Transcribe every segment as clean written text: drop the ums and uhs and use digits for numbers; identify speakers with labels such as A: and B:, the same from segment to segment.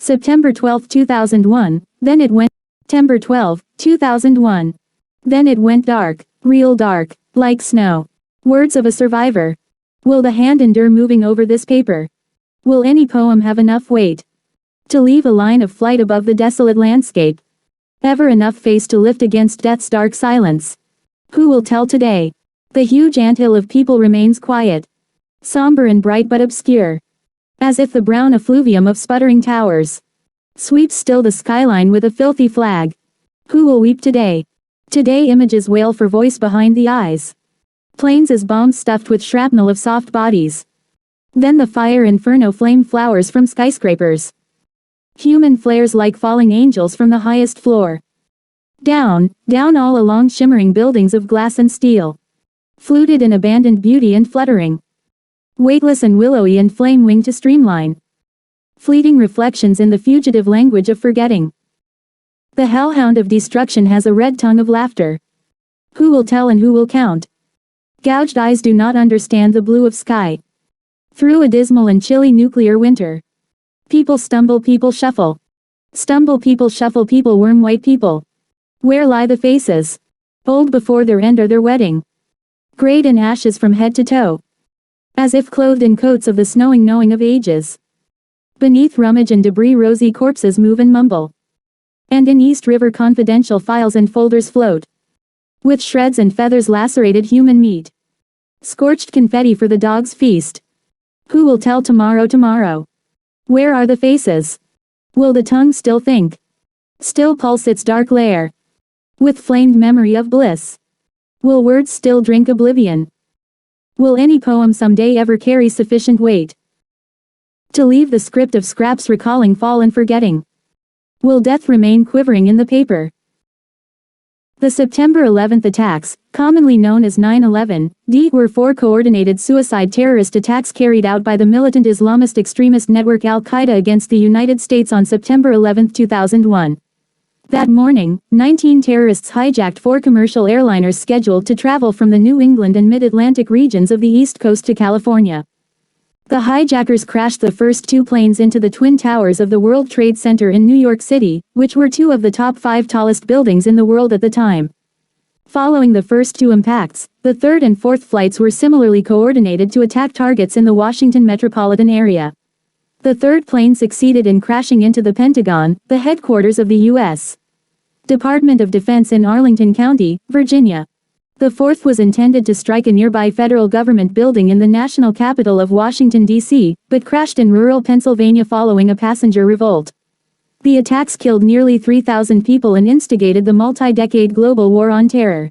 A: September 12, 2001, then it went. September 12, 2001. Then it went dark, real dark, like snow. Words of a survivor. Will the hand endure moving over this paper? Will any poem have enough weight to leave a line of flight above the desolate landscape? Ever enough face to lift against death's dark silence? Who will tell today? The huge anthill of people remains quiet, somber and bright but obscure, as if the brown effluvium of sputtering towers sweeps still the skyline with a filthy flag. Who will weep today? Today images wail for voice behind the eyes. Planes as bombs stuffed with shrapnel of soft bodies. Then the fire inferno flame flowers from skyscrapers. Human flares like falling angels from the highest floor. Down, down all along shimmering buildings of glass and steel. Fluted in abandoned beauty and fluttering. Weightless and willowy and flame-winged to streamline. Fleeting reflections in the fugitive language of forgetting. The hellhound of destruction has a red tongue of laughter. Who will tell and who will count? Gouged eyes do not understand the blue of sky. Through a dismal and chilly nuclear winter. People stumble, people shuffle. Stumble, people shuffle, people worm white people. Where lie the faces? Old before their end or their wedding. Grayed in ashes from head to toe. As if clothed in coats of the snowing knowing of ages. Beneath rummage and debris rosy corpses move and mumble. And in East River confidential files and folders float. With shreds and feathers lacerated human meat. Scorched confetti for the dog's feast. Who will tell tomorrow tomorrow? Where are the faces? Will the tongue still think? Still pulse its dark lair? With flamed memory of bliss? Will words still drink oblivion? Will any poem someday ever carry sufficient weight to leave the script of scraps recalling fall and forgetting? Will death remain quivering in the paper? The September 11th attacks, commonly known as 9/11, were 4 coordinated suicide terrorist attacks carried out by the militant Islamist extremist network Al-Qaeda against the United States on September 11, 2001. That morning, 19 terrorists hijacked 4 commercial airliners scheduled to travel from the New England and Mid-Atlantic regions of the East Coast to California. The hijackers crashed the first 2 planes into the Twin Towers of the World Trade Center in New York City, which were 2 of the top 5 tallest buildings in the world at the time. Following the first 2 impacts, the third and fourth flights were similarly coordinated to attack targets in the Washington metropolitan area. The third plane succeeded in crashing into the Pentagon, the headquarters of the U.S. Department of Defense in Arlington County, Virginia. The fourth was intended to strike a nearby federal government building in the national capital of Washington, D.C., but crashed in rural Pennsylvania following a passenger revolt. The attacks killed nearly 3,000 people and instigated the multi-decade global war on terror.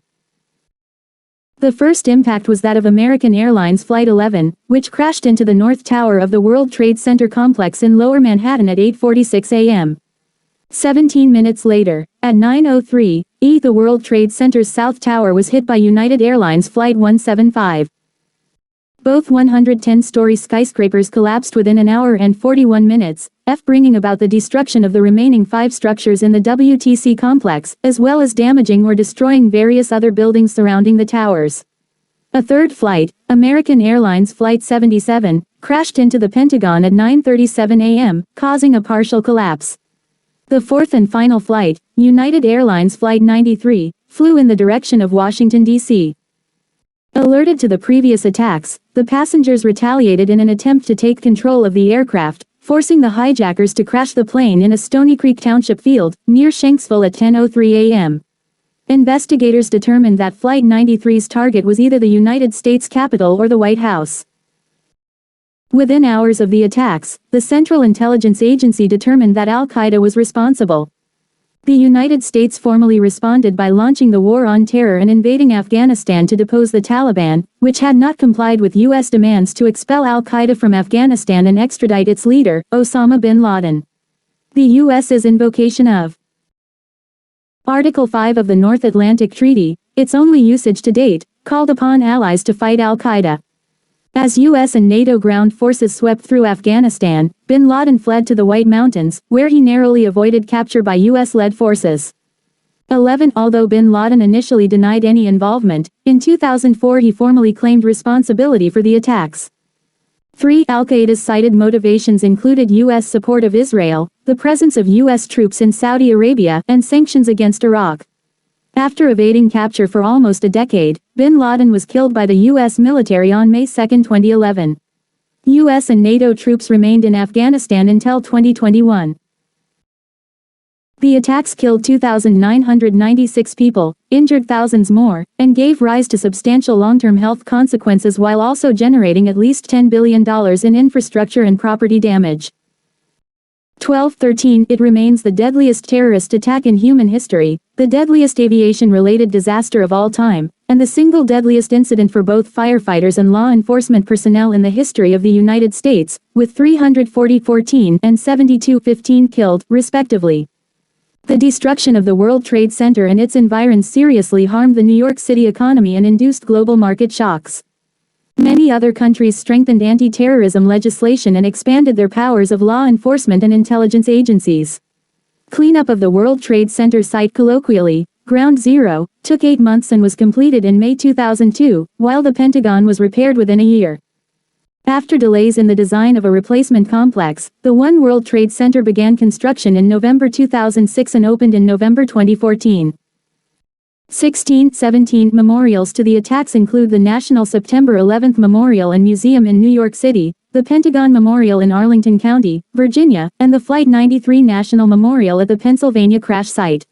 A: The first impact was that of American Airlines Flight 11, which crashed into the North Tower of the World Trade Center complex in Lower Manhattan at 8:46 a.m. 17 minutes later, at 9:03 a.m, the World Trade Center's South Tower was hit by United Airlines Flight 175. Both 110-story skyscrapers collapsed within an hour and 41 minutes, bringing about the destruction of the remaining 5 structures in the WTC complex, as well as damaging or destroying various other buildings surrounding the towers. A third flight, American Airlines Flight 77, crashed into the Pentagon at 9:37 a.m., causing a partial collapse. The fourth and final flight, United Airlines Flight 93, flew in the direction of Washington, D.C. Alerted to the previous attacks, the passengers retaliated in an attempt to take control of the aircraft, forcing the hijackers to crash the plane in a Stony Creek Township field, near Shanksville at 10:03 a.m. Investigators determined that Flight 93's target was either the United States Capitol or the White House. Within hours of the attacks, the Central Intelligence Agency determined that Al-Qaeda was responsible. The United States formally responded by launching the War on Terror and invading Afghanistan to depose the Taliban, which had not complied with U.S. demands to expel Al-Qaeda from Afghanistan and extradite its leader, Osama bin Laden. The U.S.'s invocation of Article 5 of the North Atlantic Treaty, its only usage to date, called upon allies to fight Al-Qaeda. As U.S. and NATO ground forces swept through Afghanistan, bin Laden fled to the White Mountains, where he narrowly avoided capture by U.S.-led forces. 11. Although bin Laden initially denied any involvement, in 2004 he formally claimed responsibility for the attacks. 3. Al-Qaeda's cited motivations included U.S. support of Israel, the presence of U.S. troops in Saudi Arabia, and sanctions against Iraq. After evading capture for almost a decade, bin Laden was killed by the U.S. military on May 2, 2011. U.S. and NATO troops remained in Afghanistan until 2021. The attacks killed 2,996 people, injured thousands more, and gave rise to substantial long-term health consequences while also generating at least $10 billion in infrastructure and property damage. 1213 It remains the deadliest terrorist attack in human history, the deadliest aviation-related disaster of all time, and the single deadliest incident for both firefighters and law enforcement personnel in the history of the United States, with 340-14 and 72-15 killed, respectively. The destruction of the World Trade Center and its environs seriously harmed the New York City economy and induced global market shocks. Many other countries strengthened anti-terrorism legislation and expanded their powers of law enforcement and intelligence agencies. Cleanup of the World Trade Center site, colloquially, Ground Zero, took 8 months and was completed in May 2002, while the Pentagon was repaired within a year. After delays in the design of a replacement complex, the One World Trade Center began construction in November 2006 and opened in November 2014. 1617 Memorials to the attacks include the National September 11 Memorial and Museum in New York City, the Pentagon Memorial in Arlington County, Virginia, and the Flight 93 National Memorial at the Pennsylvania crash site.